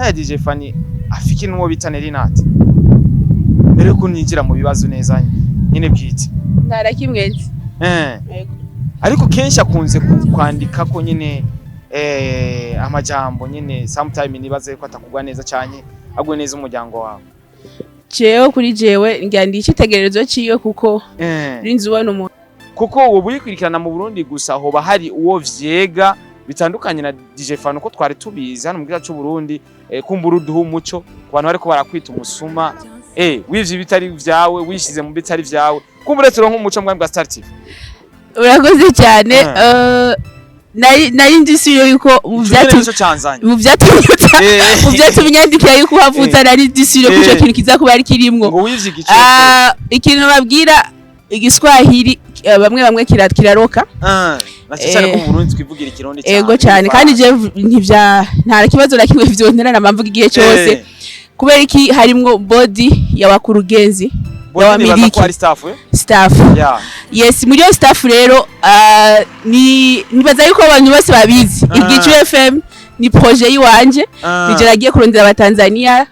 haya DJ Fanny afiki n'uwo bita NAT mbere ko ninjira mu bibazo neza nyine bwite ntara kimwenzi ariko kenshi akunze kwandika ko nyine amajambo nyine sometime nibaze ko atakugwa neza cyane agwe neza umuryango wawe jewe kuri jewe ngandi ikitegererezo ciyo kuko rinzi ubona umuntu kuko ubu buyikurikirana mu Burundi gusa hoba hari uwo vyega bitandukanye na DJ Fanny ko twari tubizi hano mu gihugu cy'u Burundi kumbura uduha umuco ku bantu bariko barakwita umusuma wivye bitari vyawe wishize mu bitari vyawe kumbure turonka umuco mwami bwa Star TV. Urakoze cyane nari ndisubiye yuko mu byatumenyandikira yuko havuza nari ndisubiye kuco kintu kiza kuba ari kirimwo ngo wivye igice ikintu babwira igiswahili bamwe kiraroka cyane ko mu Burundi twivugira ikirundi cyane ego cyane kandi je nta kibazo na kimwe vyonera namvuga igihe cyose kubera iki harimwo body ya Acururugenzi ya miliki staff yes muri yo staff rero nibaza yuko abantu bose babizi Igicu FM ni projet yiwanje nije nagiye kurondera abatanzania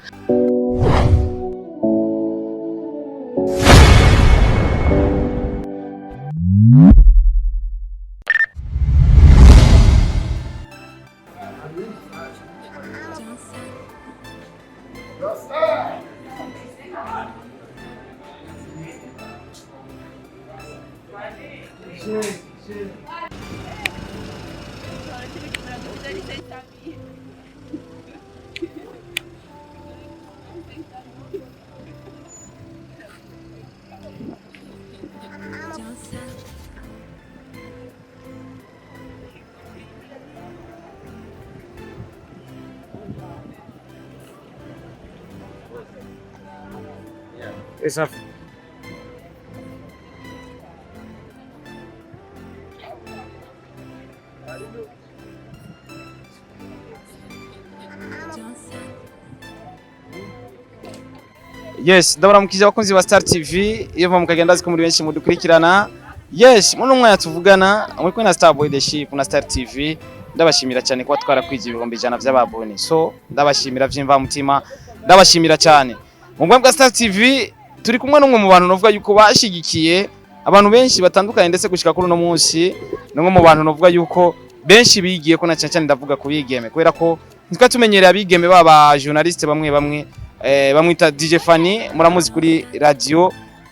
Esa Yes, ndabara mukije abakunzi ba Star TV iyo mukagenda ziko muri benshi mudukurikirana. Yes, muno mwanya tuvugana muri kwe na Star Boy the Ship na Star TV. Ndabashimira cyane kuba twarakwije ibihumbi 100 by'ababone. So, ndabashimira vyimva mutima. Ndabashimira cyane. Mu bwa bwa Star TV turi kumwe n'umwe mu bantu novuga yuko bashigikiye abantu benshi batandukanye ndetse gushika kuri no munsi n'umwe mu bantu novuga yuko benshi bigiye ko na cyane ndavuga ku bigeme kubera ko nitwa tumenyereye abigeme baba journaliste bamwe bamwita DJ Fanny muramuzi kuri radio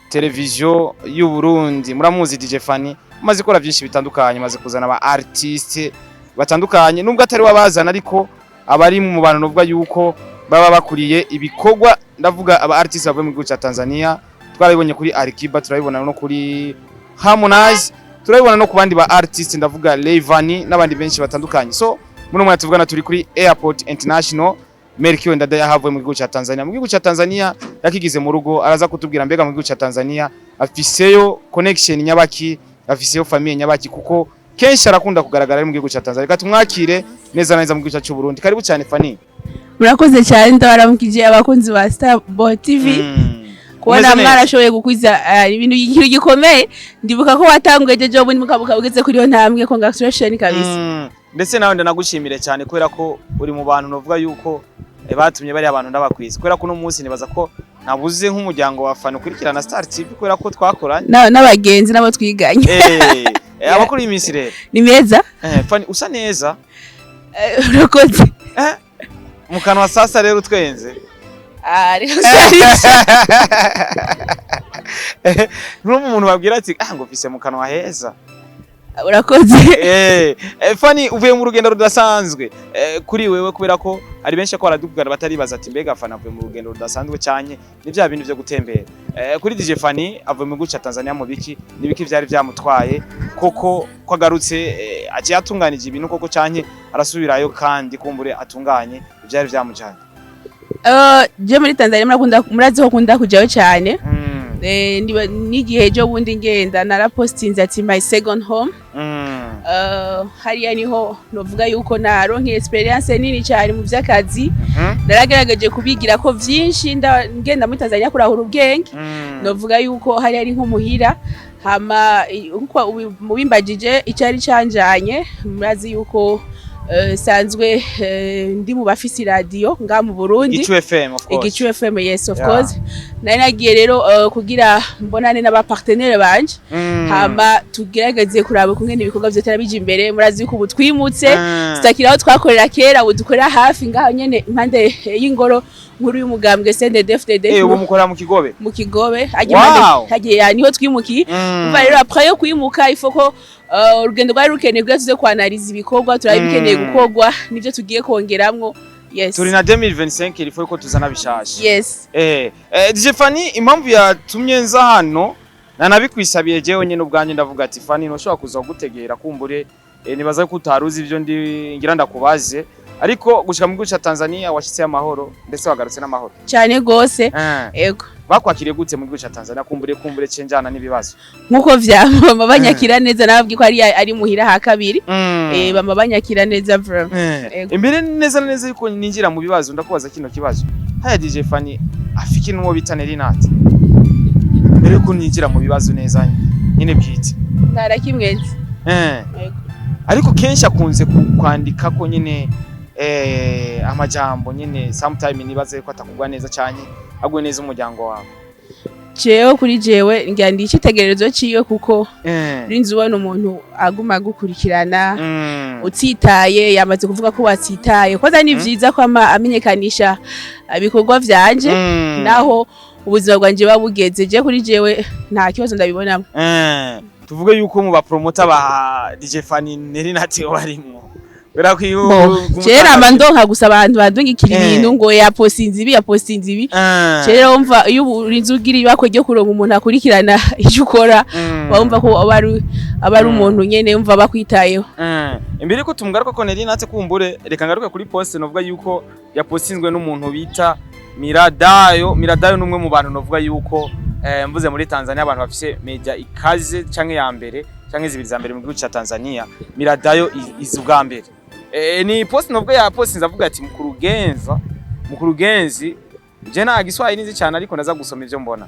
television y'u Burundi muramuzi DJ Fanny maze gukora byinshi bitandukanye maze kuzana aba artiste batandukanye nubwo atari wabazana ariko abari mu bantu novuga yuko baba bakuriye ibikorwa ndavuga aba artiste bavuye mu gihugu cya Tanzania twarabibonye kuri Alikiba turabibona no kuri Harmonize turabibona no ku bandi ba artiste ndavuga Levani n'abandi benshi batandukanye so muno mwanya tuvugana turi kuri Airport International Merkiwe ndada yahavuye mu gihugu cya Tanzania mu gihugu cya Tanzania yakigize mu rugo araza kutubwira mbega mu gihugu cya Tanzania afiseyo connection nyabaki afiseyo famille nyabaki kuko kenshi arakunda kugaragara mu gihugu cya Tanzania reka tumwakire neza neza mu gihugu cya Burundi karibu cyane Fanny. Murakoze cyane ndabaramukije abakunzi ba Star Boy TV kubona mwarashoboye gukwiza ibintu ikintu gikomeye ndibuka ko watanguye job ni mukabuka ugeze kuri yo ntambwe congratulations kabisa ndetse nawe ndanagushimire cyane kubera ko uri mu bantu novuga yuko batumye bari abantu ndabakwiza kubera ko no munsi nibaza ko nabuze nk'umuryango wa Fanny ukurikirana Star TV kubera ko twakoranye n'abagenzi nabo twiganye abakuru iminsi rero ni meza Fanny usa neza urakoze mu kanwa sasa rero twenze n'umuntu babwira ati ngo mfise mu kanwa heza urakoze Fanny uvuye mu rugendo rudasanzwe kuri wewe kubera ko ari benshi ko baradukugana bataribaza ati mbega Fanny avuye mu rugendo rudasanzwe cyane ni bya bintu byo gutembera kuri DJ Fanny avuye mu gihugu cya Tanzania mu biki nibiki byari byamutwaye koko kwagarutse agiye atunganije ibintu koko cyane arasubirayo kandi kumbure atunganye byari byamujanye je muri Tanzania murazi ko kunda kujayo cyane n'igihe jo bundi ngenda narapostinze ati my second home hariya niho novuga yuko naronke experience nini cyane mu by'akazi naragerageje kubigira ko byinshi ngenda muri Tanzania kurahura ubwenge novuga yuko hari ari nko muhira hama uko mubimbagije icyari canjanye murazi yuko sanzwe ndi mu bafisi radio nga mu Burundi Igicu FM of course Igicu FM yes of course nari nagiye rero kugira mbonane n'aba partenaire banje hama tugerageze kuraba kumwe n'ibikorwa byo tarabije imbere murazi ko ubutwimutse tutakiraho twakorera kera udukorera hafi ngaho nyene impande y'ingoro nkuru y'umugambwe CNDD-FDD ubu mukorera mu Kigobe hagiye niho twimukiye umva rero après yo kwimuka ifoko urugendo rwari rukeneye bwa tuze kwanariza ibikorwa turabikeneye gukorwa nivyo tugiye kongeramwo yes turi na 2025 ilifo ko tuzana bishasha yes DJ Fanny impamvu yatumye nza hano nanabikwisabiye jewe nyene ubwanje ndavuga ati Fanny no shobora kuza gutegera kumbure nibaza ko utaruzi ivyo ngira ndakubaze ariko gushika mu gihugu ca Tanzania washitse amahoro ndetse wagarutse n'amahoro cyane gose yego bakwakiriye gute mu gihugu ca Tanzania kumbure cenjana n'ibibazo nkuko vyama banyakira neza nababwi ko ari muhira ha kabiri bama banyakira neza imbere neza yuko ninjira mu bibazo ndakubaza kino kibazo haya DJ Fanny afiki nuwo bita NAT mbere yuko ninjira mu bibazo neza nyine bwite narakimwenze ariko kenshi akunze kwandika ko nyine amajambo nyine sometime nibaze ko atakugwa neza cyane agwe neza umuryango wawe jewe kuri jewe ngandi ikitegererezo ciyo kuko rinzi ubona umuntu aguma gukurikirana utitaye yamaze kuvuga ko watsitaye koza ni vyiza ko amenyekanisha ibikorwa vyanje naho ubuzima bwanje babugeze je kuri jewe nta kibazo ndabibonamo tuvuge yuko mu ba promoter ba DJ Fanny NAT barimo Cera amandonka gusa abantu badungikira ibintu ngo yapostinze ibi cera umva iyo urinze ugira ibako ryo kuronka umuntu akurikirana icyo ukora wumva ko abari umuntu nyene umva bakwitayeho imbere ko tumgaruka ko NAT kumbure reka ngaruka kuri post novuga yuko yapostinzwe n'umuntu bita Miradayo numwe mu bantu novuga yuko mvuze muri Tanzania abantu bafise media ikaze canke ya mbere canke zibiri za mbere mu gihugu ca Tanzania Miradayo izubwa mbere ni post novuga ya post nzavuga ati mukurugenzi je na Giswahili nizi cyane ariko ndaza gusoma ivyo mbona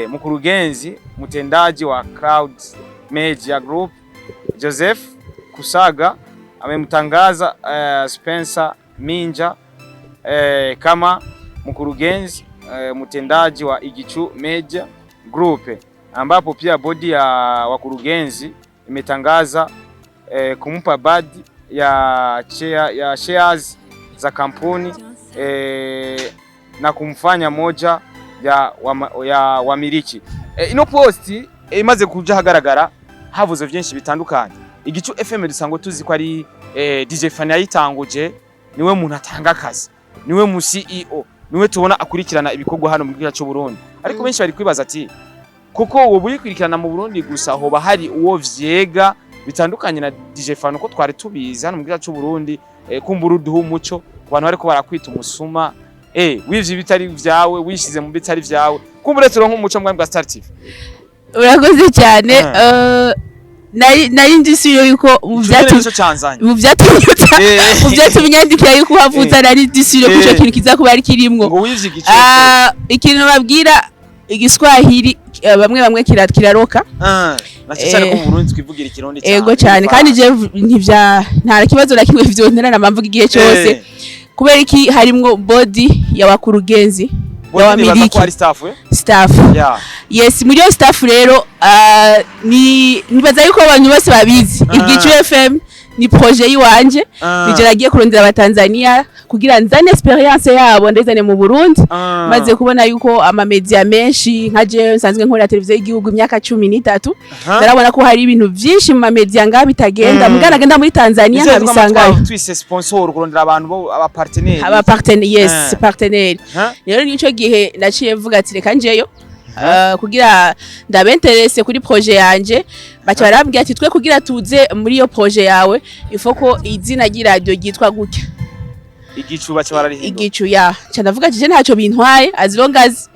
mukurugenzi mutendaji wa Cloud Media Group Joseph Kusaga amemtangaza Spencer Minja kama mkurugenzi mtendaji wa Igichu Media Group ambapo pia bodi ya wakurugenzi imetangaza kumpa badi ya shares za kampuni na kumfanya moja ya wamiliki. Ino post imaze kuja hagaragara havuze byinshi bitandukanye. Igicu FM dusango tuzi ko ari DJ Fanny yayitanguje niwe muntu atanga akazi niwe mu CEO niwe tubona akurikirana ibikorwa hano mu gihugu cyo Burundi ariko benshi bari kwibaza ati kuko uwo buyikurikirana mu Burundi gusa hoba hari uwo vyega bitandukanye na DJ Fanny ko twari tubizi hano mu gihugu cyo Burundi kumbura uduha umuco ku bantu bariko barakwita umusuma wivye bitari vyawe wishize mu bitari vyawe kumbure turonka umuco mwambwa Star TV. Urakoze cyane nari ndisuyo yuko mu byatumenyandikira yuko havuza nari ndisuyo kuco kintu kiza kuba ari kirimwo ngo wivye igice ikintu babwira igiswahili bamwe kiraroka cyane ko mu Burundi twivugira ikirundi cyane ego cyane kandi je nta kibazo na kimwe vyontera namamvuga igihe cyose kubera iki harimwo body ya wakurugenzi ya miliki staff yes muri yo staff rero nibaza yuko abantu bose babizi Igicu FM ni projet yiwanje nije nagiye kurondera abatanzania kugira nzane experience yabo ndezane mu Burundi maze kubona yuko ama media menshi nkaje nsanzwe nkora televiziyo y'igihugu imyaka 13 narabona ko hari ibintu byinshi mu media nga bitagenda mugana genda muri Tanzania nkabisanga twise sponsor kurondera abantu aba partenaire yes partenaire rero nico gihe naciye mvuga ati reka njeyo kugira ndabenterese kuri projet yanje bacha barambye ati twe kugira tuze muri yo projet yawe ifoko izina ry'iradio gitwa gutya Igicu bacha bararihindo Igicu cha ndavuga je ntacyo bintwaye as long as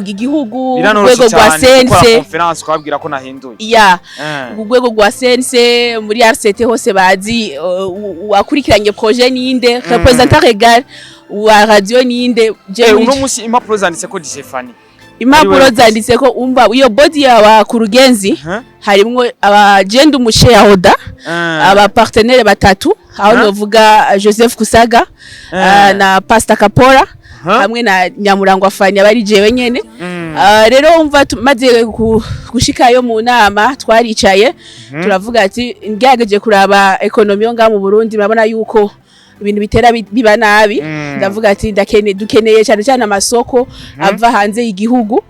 igihugu rwego rwa sense conference kwabwira ko nahinduye rwego rwa sense muri RCT hose bazi wakurikiranye projet ninde representant legal wa radio ninde uno musi impapuro zanditse ko DJ Fanny impapuro zanditse ko umva iyo body yawa ku rugenzi harimwo abagenda umushareholder aba partenaire batatu aho novuga Joseph Kusaga na Pastor Kapora hamwe na Nyamurangwa FANNY abari jewe nyene rero umva maze gushikayo mu nama twaricaye turavuga ati ngerageje kuraba economy yo nga mu Burundi murabona yuko ibintu bitera biba nabi ndavuga ati dukeneye cyane cyane amasoko ava hanze y'igihugu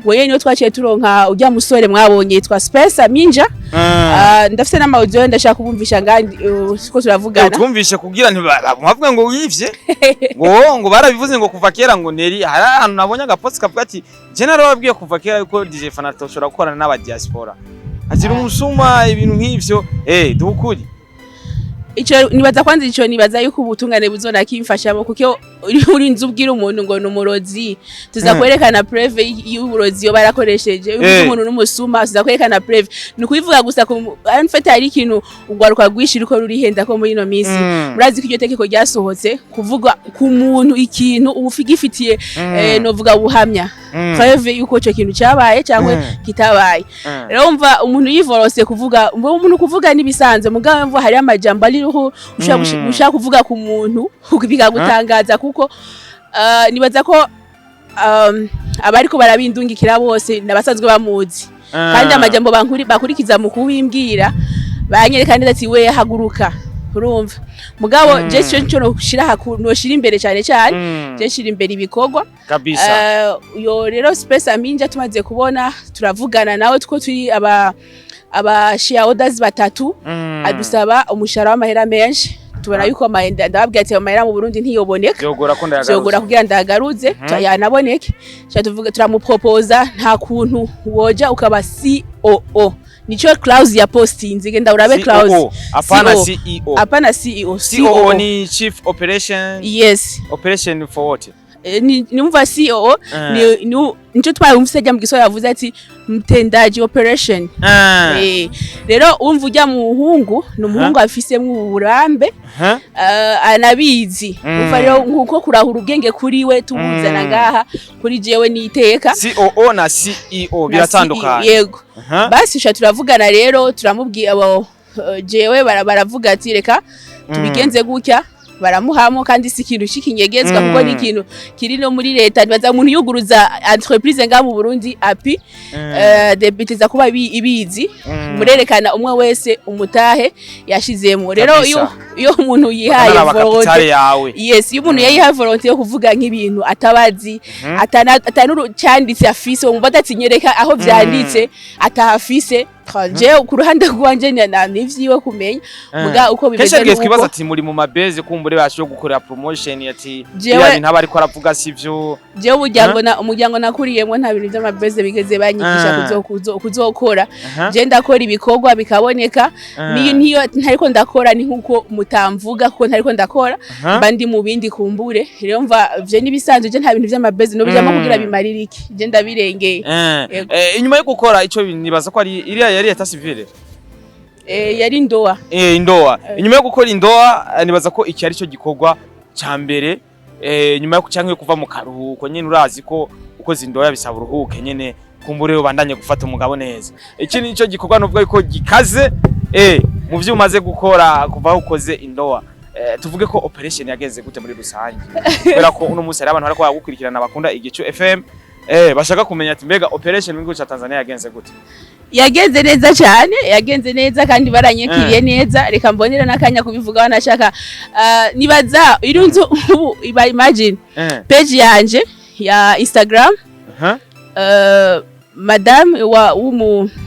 wewe niyo twaciye turonka ujya musore mwabonye twa Space Minja ndafite n'ama audio ndashaka kubumvisha ngandi siko turavugana twumvishe kugira ntibavuga ngo wivye ngo barabivuze ngo kuva kera ngo NELLY hari ahantu nabonye agapost kavuga ati general wabwiye kuva kera yuko DJ FANNY atoshobora gukorana n'aba diaspora azira umusuma ibintu nk'ivyo dukuri ico nibaza kwanza ico nibaza yuko ubutungane buzona kimfashamo kuko uri nzubwira umuntu ngo numurozi tuzakwerekana preve y'uburozi yo barakoresheje umuntu n'umusuma tuzakwerekana preve nukubivuga gusa ko anfete hari ikintu ugwaruka gwishira uko ruri henda ko muri ino misi murazi ko iryo tekeko ryasohotse kuvuga ku muntu ikintu ubufigifitiye novuga buhamya preve yuko ico kintu cyabaye cyangwa kitabaye rero umva umuntu yivorose kuvuga umuntu kuvuga nibisanze mugabe mva hari amajambo ari ushaka kuvuga ku muntu bikagutangaza kuko nibaza ko abari ko barabindungikira bose nabasanzwe bamuzi kandi amajambo bakurikiza mu kubimbwira banyereka neza ati we haguruka urumva mugabo je cyo no shira imbere cyane je shira imbere ibikorwa kabisa yo rero Space Minja tumaze kubona turavugana nawe tuko turi aba shareholders batatu adusaba umushara w'amahera menshi tubona yuko ndababwiye ati amahera mu Burundi ntiyoboneka byogora kugira ndagaruze yanaboneke cyatuvuga turamuproposa nta kuntu woja ukaba COO nicho clause ya posting ngenda urabe clause apana CEO COO ni chief operation yes operation for what numva CEO nicho twayumvise jya mu gisoya yavuze ati mtendaji operation rero umva ujya mu muhungu n'umuhungu afisemo uburambe anabizi umva rero nkuko kurahura ubwenge kuri we tubuzana ngaha kuri jewe niteka COO na CEO biratandukanye yego basi sha turavugana rero turamubwiye abo jewe baravuga ati reka tubigenze gutya baramuhamo kandi si ikintu shikinyegezwa kuko ni ikintu kiri no muri leta nibaza umuntu yuguruza entreprise nga mu Burundi api debitiza kuba ibizi murerekana umwe wese umutahe yashizemo rero iyo umuntu yihaye volonté yes iyo umuntu yihaye volonté yo kuvuga nk'ibintu atabazi atanuru cyanditse afise umva atatinyereka aho byanditse atahafise je ku ruhande rwanje nivyiwe kumenya muga uko bimeze nuko kibaza ati muri mu mabeze kumbure basho gukorera promotion yati bya bintu abari ko aravuga sivyo je umuryango nakuriyemo nta bintu by'amabeze bigeze banyigisha kuzokora je ndakora ibikorwa bikaboneka niyo ntariko ndakora ni nkuko mutamvuga kuko ntariko ndakora bandi mu bindi kumbure rero mva je nibisanzwe je nta bintu by'amabeze no bijamo kugira bimaririki je ndabirengeye inyuma yo gukora ico nibaza ko ari yari eta civile yari ndoa indoa inyuma yo gukora indoa nibaza ko iki ari cyo gikorwa ca mbere nyuma yo kucanke kuva mu karuhuko nyene urazi ko ukoze indoa bisaba uruhuke nyene kumbure ubandanye gufata umugabo neza iki ni cyo gikorwa novuga yuko gikaze mu byo umaze gukora kuva ukoze indoa tuvuge ko operation yageze gute muri rusange kubera ko uno munsi ari abantu barako bagukurikirana bakunda Igicu FM bashaka kumenya ati mbega operation mu gihugu ca Tanzania yagenze gute yagenze neza cyane yagenze neza kandi baranyekiriye neza reka mbonera nakanya kubivuga wanashaka nibaza irunzu imagine page yanje ya Instagram madame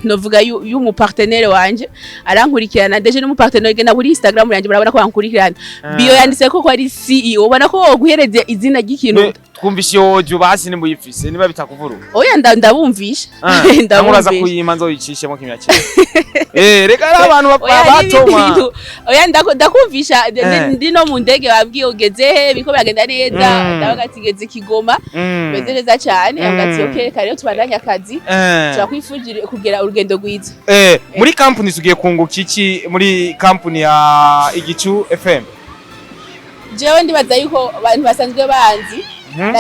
novuga y'umu partenaire wanje arankurikirana deje no mu partenaire genda kuri Instagram yanje barabona ko ankurikirana bio yanditse ko ari CEO ubona ko guhereze izina ry'ikintu twumvishe audio basi nimuyifise niba bitakuvuru oya ndabumvisha ndamuraza kuyima nzoyicishemo kimyakira reka abantu batoma oya ndakumvisha ndi no mu ndege babwiye ugeze biko byagenda neza ndabagatigeze Kigoma beze neza cyane angati okay kare tubandanya akazi turakwifujire kugera urugendo rwiza muri company sugiye kunguka iki muri company ya Igicu FM jewe ndibaza yuko abantu basanzwe banzi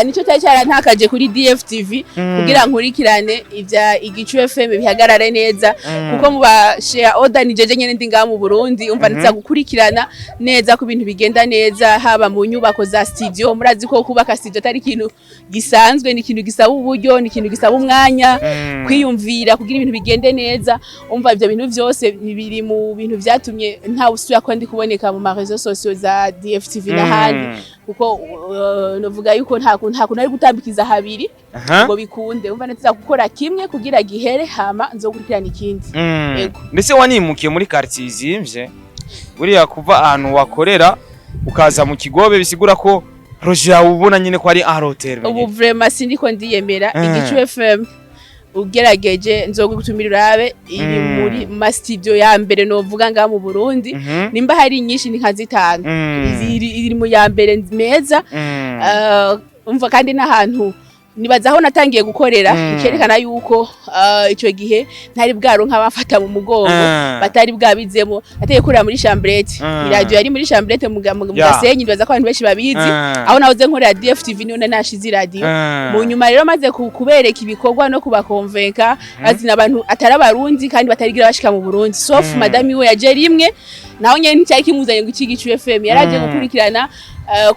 nico cyari cyarantakaje kuri DFTV kugira nkurikirane ivya Igicu FM bihagarare neza kuko mu ba share order ni jeje nyene ndi ngaha mu Burundi umva nza gukurikirana neza ku bintu bigenda neza haba mu nyubako za studio murazi ko kubaka studio tari ikintu gisanzwe ni ikintu gisaba uburyo ni ikintu gisaba umwanya kwiyumvira kugira ibintu bigende neza umva ivyo bintu vyose biri mu bintu vyatumye nta usubira ko ndi kuboneka mu marezo sociaux za DFTV n'ahandi kuko novuga yuko nta kuntu ari gutambikiza habiri ngo bikunde umva neza gukora kimwe kugira gihere hama nzokurikirana ikindi yego mbese wanimukiye muri quartier izimvye buriya kuva ahantu wakorera ukaza mu Kigobe bisigura ko projet yawe ubona nyine ko ari Aeroport ubu vraiment sindiko ndiyemera Igicu FM ugerageje nzogutumira urabe iri muri ma studio ya mbere novuga nga mu Burundi nimba hari nyinshi ni nka zitanu iri mu ya mbere meza umva kandi n'ahantu nibaza aho natangiye gukorera ikerekana yuko ico gihe ntari bwaro nk'abafata mu mugongo batari bwabizemo nateye kurira muri chambrette radio yari muri chambrette mu Gasenyi nibaza ko abantu benshi babizi aho nahoze nkorera DFTV niyo nashize radio mu nyuma rero maze kubereka ibikorwa no kubakonvenka azina abantu atari abarundi kandi batarigira bashika mu Burundi sauf madame we yaje rimwe naho nyene ncyari kimuzanye ngo Igicu FM yaraje gukurikirana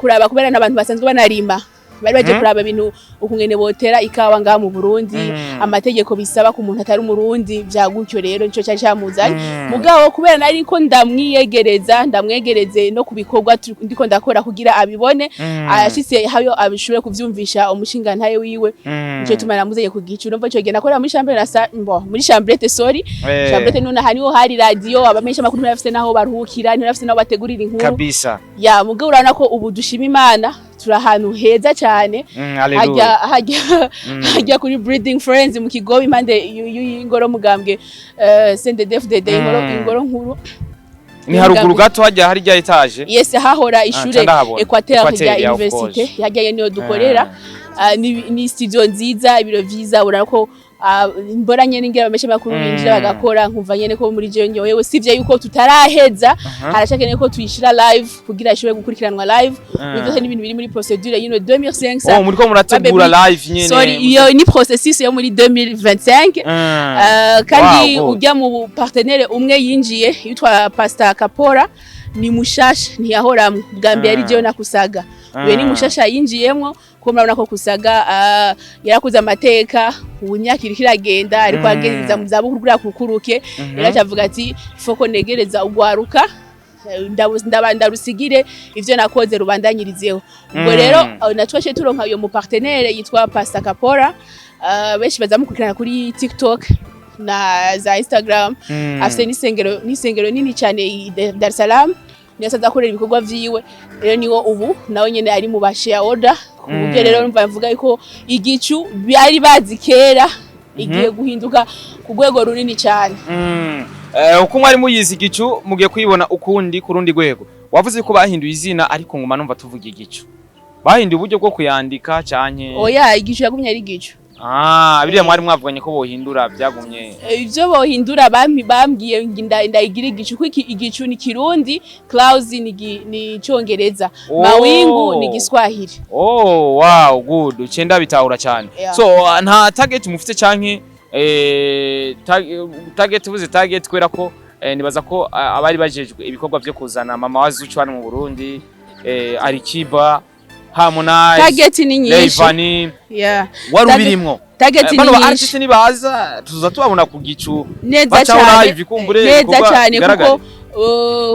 kuraba kubera n'abantu basanzwe banarima bari baje kuraba ibintu ukungene botera ikawa ngaha mu Burundi amategeko bisaba ku muntu atari umurundi byagutyo rero nico cyari cyamuzanye mugabo kubera nari ko ndamwegereze no kubikorwa ndiko ndakora kugira abibone ashitse hayo abishobore kuvyumvisha umushinga ntaye wiwe nico tumara muzeye ku Gicu numva cyo genda akora muri chambrette sorry chambrette none haniho hari radio abamesha makuru bafite naho baruhukira ntibafite naho bategurira inkuru kabisa ya mugabo urana ko ubu dushima Imana turahantu heza cyane hajya kuri breeding friends mu Kigobe impande y'ingoro mugambwe CNDD-FDD ingoro nkuru ni haruguru gato hajya hari rya etage yes hahora ishure Equateur ya university hajya niyo dukorera ni studio nziza ibiro vyiza urako mbora nyene ngira bameshe makuru binjira bagakora nkumva nyene ko muri je nyoyewe sivye yuko tutaraheza harashakene ko tuyishira live kugira ishobore gukurikiranwa live bivuze n'ibintu biri muri procedure yino 2500 muri ko murategura live nyene sorry iyo ni processus yo muri 2025 kandi ujya mu partenaire umwe yinjiye yitwa Pastor Kapora ni mushasha ntiyahora bwa mbere ari je nakusaga we ni mushasha yinjiyemwo ko murabona ko kusaga yarakuza amateka ubunyakiri kiragenda ariko ageza mu zabukuru kuri akukuruke yaracavuga ati foko negereza ugwaruka ndarusigire ivyo nakoze rubandanyirizeho ubwo rero natwashe turonka uyo mu partenaire yitwa Pastor Kapora benshi bazamukurikirana kuri TikTok na za Instagram afite nisengero nini cyane Dar es Salaam niyasaza akorera ibikorwa vyiwe rero niwo ubu nawe nyene ari mu bashare order kubyo rero numva mvuga yuko Igicu byari bazi kera igiye guhinduka ku rwego runini cyane uko mwari muyizi Igicu mugiye kuyibona ukundi ku rundi rwego wavuze ko bahinduye izina ariko nguma numva tuvuga Igicu bahinduye uburyo bwo kuyandika cyane oya Igicu yagumye ari Igicu biriya mwari mwavuganye ko bohindura byagumye ivyo bohindura bambwiye ndayigira Igicu kuko Igicu ni Kirundi clouds ni Congereza mawingu ni Giswahili wow good ucenda bitahura cyane so nta target mufite canke target kwera ko nibaza ko abari bajejwe ibikorwa byo kuzana mama wazucu hano mu Burundi Alikiba Harmonize target ni nyinshi FANNY warubirimwo target ni nyinshi artist ni baza tuza tubabona ku Gicu neza cyane kuko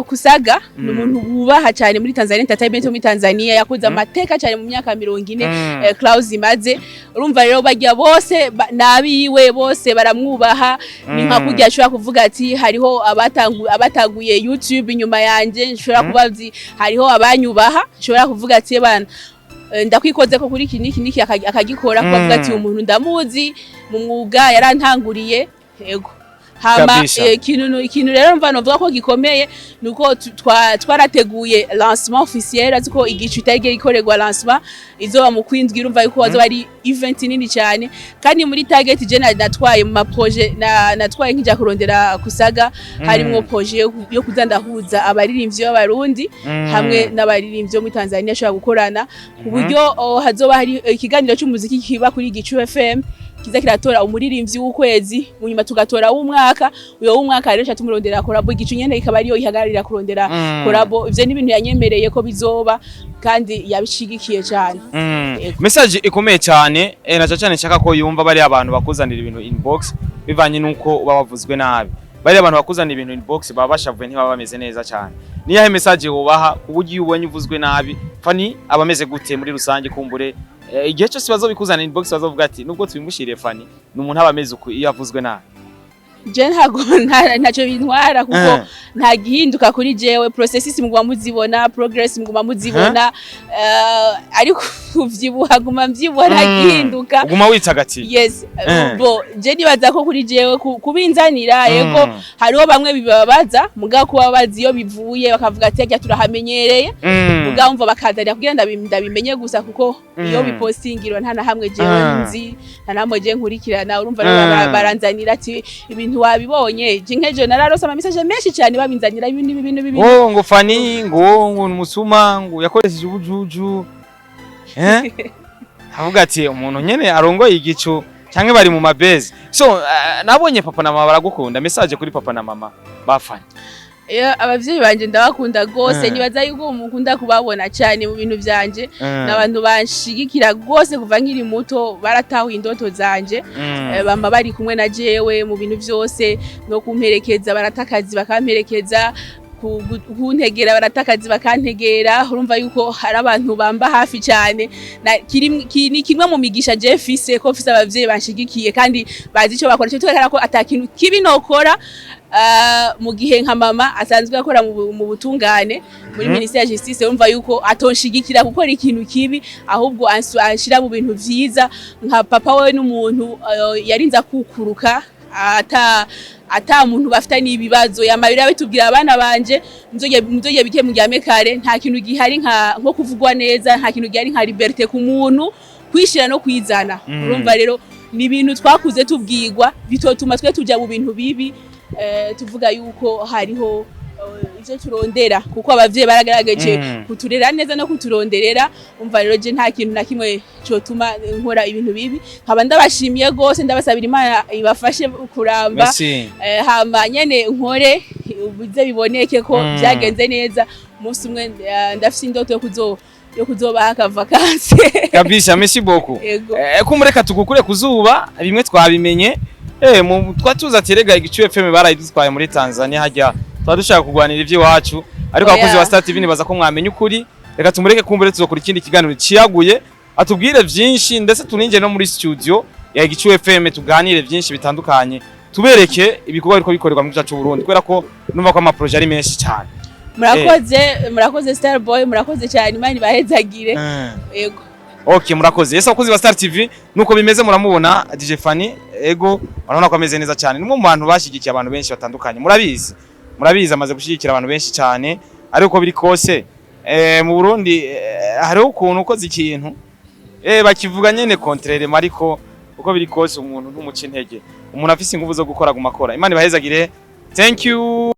kusaga ni umuntu wubaha cyane muri Tanzania entertainment muri Tanzania yakoze amateka cyane mu myaka 40 Klaus imaze urumva rero bajya bose nabiwe bose baramwubaha ni nka kujya ashobora kuvuga ati hariho abataguye YouTube inyuma yanje nshobora kubazi hariho abanyubaha nshobora kuvuga ati bana ndakwikoze ko kuri kiniki akagikora kuvuga ati umuntu ndamuzi mu mwuga yarantanguriye yego hama ikintu rero mva novuga ko gikomeye nuko twarateguye lancement officiel aziko igicu itarige ikorerwa lancement izoba mu kwindwi urumva yuko azoba ari event nini cyane kandi muri target je natwaye mu projet natwaye nkija kurondera kusaga harimo projet yo kuzandahuza abaririmbyi b'abarundi hamwe n'abaririmbyi mu Tanzania ashobora gukorana ku buryo hazoba hari ikiganiro cy'umuziki kiba kuri Gicu FM kiza kiratora umuririmbyi w'ukwezi munyuma tugatora w'umwaka uyo w'umwaka rero chatumurondera korabo Gicu nyene ikaba ariyo ihagararira kurondera korabo ivyo n'ibintu yanyemereye ko bizoba kandi yabishigikiye cyane message ikomeye cyane naca cyane nshaka ko yumva bari abantu bakuzanira ibintu inbox bivanye nuko babavuzwe nabi bari abantu bakuzanira ibintu inbox baba bashavuye ntibaba bameze neza cyane niyahe message wobaha kubugiye ubonye uvuzwe nabi Fanny abameze gute muri rusange kumbure igihe cyose bazobikuzana inbox bazovuga ati nubwo tubimushiriye Fanny numuntu abameze uko iyo avuzwe nabi je ntaco bintwara kuko nta gihinduka kuri jewe processes muguma muzibona progress muguma muzibona ariko uvyibuha guma mvyibuha nta gihinduka uguma witagati yes bo je nibaza ko kuri jewe kubinzanira yego hariho bamwe bibabaza muga kuba bazi iyo bivuye bakavuga ati ajya turahamenyereye muga umva bakazanira kugira ndabimenye gusa kuko iyo bipostingirwa nta na hamwe jewe nzi nta namwe je nkurikirana urumva baranzanira ati ibintu wabibonye jinkeje nararose ama message menshi cyane babinzanira ibintu ngo Fanny ngo umusuma ngo yakoresheje ubujuju havuga ati umuntu nyene arongoye igicu cyangwa bari mu mabezi so nabonye papa na mama baragukunda message kuri papa na mama bafanye abavyeyi banje ndabakunda gose nibaza yuko mukunda kubabona cyane mu bintu byanje nabantu banshigikira gose kuva nkiri muto baratahuye indoto zanje bamba bari kumwe na jewe mu bintu byose no kumperekeza baratakazi bakamperekeza kuntegera baratakazi bakantegera urumva yuko hari abantu bamba hafi cyane ni kimwe mu migisha je fise ko fise abavyeyi banshigikiye kandi bazi ico bakora cyo twerekana ko atakintu kibi nokora mu gihe nka mama asanzwe akora mu butungane muri ministeri ya justice urumva yuko atonshigikira gukora ikintu kibi ahubwo anshira mu bintu vyiza nka papa we n'umuntu yarinza kukuruka ata muntu bafitanye ibibazo yamabira bitubwira abana banje muzoye bike mu gyame kare nta kintu gihari nko kuvugwa neza nta kintu gihari nka liberté ku muntu kwishira no kwizana urumva rero ni ibintu twakuze tubwirwa bitotuma twe tujya mu bintu bibi tuvuga yuko hariho ivyo turondera kuko abavyeyi baragaragaje kuturera neza no kuturonderera umva rero je nta kintu na kimwe cyotuma nkora ibintu bibi nkaba ndabashimiye gose ndabasabira Imana ibafashe kuramba hama nyene nkore ubize biboneke ko byagenze neza umunsi umwe ndafise indoto yo kuzoba akavakanse kabisha merci beaucoup kumureka tugukure kuzuba bimwe twabimenye twatuza tirega Gicu FM barayidutwaye muri Tanzania hajya twadushaka kugwanira ivyiwacu ariko abakozi ba Star TV nibaza ko mwamenye ukuri reka tumureke kumbure tuzokora ikindi kiganiro ciyaguye atubwire vyinshi ndetse tuninje no muri studio ya Gicu FM tuganire vyinshi bitandukanye tubereke ibikorwa biriko bikorerwa mu cyacu Burundi kubera ko numva ko ama projet ari menshi cyane murakoze Star Boy murakoze cyane Imana bahezagire yego okay murakoze yesa abakozi ba Star TV nuko bimeze muramubona DJ Fanny ego urabona ko ameze neza cyane nimwe mu bantu bashigikiye abantu benshi batandukanye murabizi amaze gushigikira abantu benshi cyane ariko biri kose mu Burundi hariho ukuntu ukoze ikintu bakivuga nyene contraire mariko uko biri kose umuntu ntumuca intege umuntu afise ingufu zo gukora gumakora Imana ibahezagire thank you.